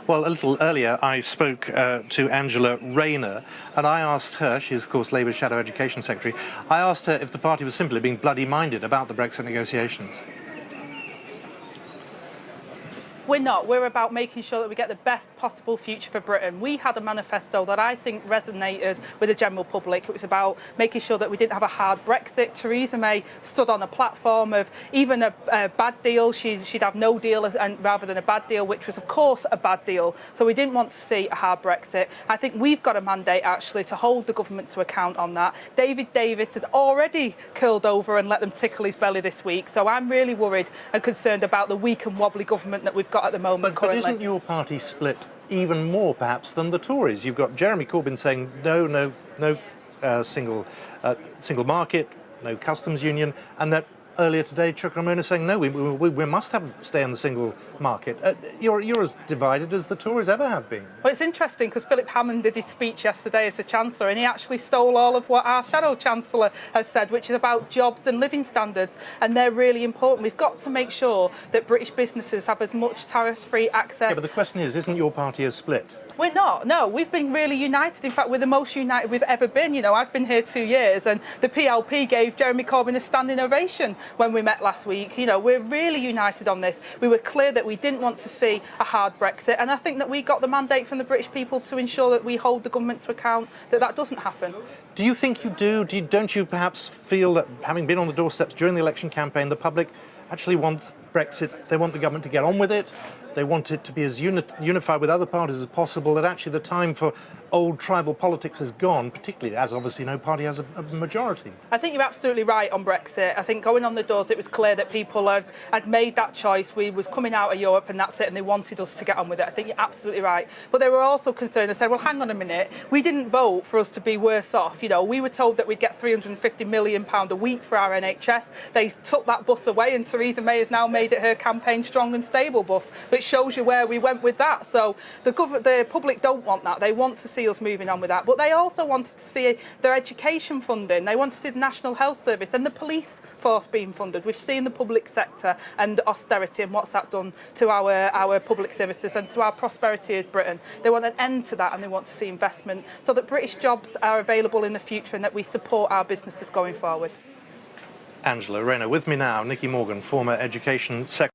Well, a little earlier I spoke to Angela Rayner, and I asked her, she's of course Labour's Shadow Education Secretary, I asked her if the party was simply being bloody-minded about the Brexit negotiations. We're not. We're about making sure that we get the best possible future for Britain. We had a manifesto that I think resonated with the general public. It was about making sure that we didn't have a hard Brexit. Theresa May stood on a platform of even a bad deal, she'd have no deal rather than a bad deal, which was of course a bad deal. So we didn't want to see a hard Brexit. I think we've got a mandate actually to hold the government to account on that. David Davis has already curled over and let them tickle his belly this week. So I'm really worried and concerned about the weak and wobbly government that we've got at the moment currently. But isn't your party split even more, perhaps, than the Tories? You've got Jeremy Corbyn saying no single market, no customs union, and that earlier today Chuck Ramona saying no, we must stay in the single market. You're as divided as the Tories ever have been. Well, it's interesting because Philip Hammond did his speech yesterday as the Chancellor, and he actually stole all of what our Shadow Chancellor has said, which is about jobs and living standards, and they're really important. We've got to make sure that British businesses have as much tariff-free access. Yeah, but the question is, isn't your party a split? We're not, no. We've been really united. In fact, we're the most united we've ever been. You know, I've been here 2 years, and the PLP gave Jeremy Corbyn a standing ovation when we met last week. You know, we're really united on this. We were clear that we didn't want to see a hard Brexit, and I think that we got the mandate from the British people to ensure that we hold the government to account that that doesn't happen. Do you think you do? Don't you perhaps feel that, having been on the doorsteps during the election campaign, the public actually want Brexit, they want the government to get on with it, they want it to be as unified with other parties as possible, that actually the time for old tribal politics has gone, particularly as obviously no party has a majority? I think you're absolutely right on Brexit. I think going on the doors, it was clear that people had made that choice. We was coming out of Europe and that's it, and they wanted us to get on with it. I think you're absolutely right. But they were also concerned and said, well, hang on a minute, we didn't vote for us to be worse off. You know, we were told that we'd get £350 million a week for our NHS. They took that bus away, and Theresa May has now made it her campaign strong and stable bus, which shows you where we went with that. So the public don't want that. They want to see us moving on with that, but they also wanted to see their education funding. They want to see the National Health Service and the police force being funded. We've seen the public sector and austerity and what's that done to our public services and to our prosperity as Britain. They want an end to that, and they want to see investment so that British jobs are available in the future and that we support our businesses going forward. Angela Rayner with me now, Nicky Morgan, former Education Secretary.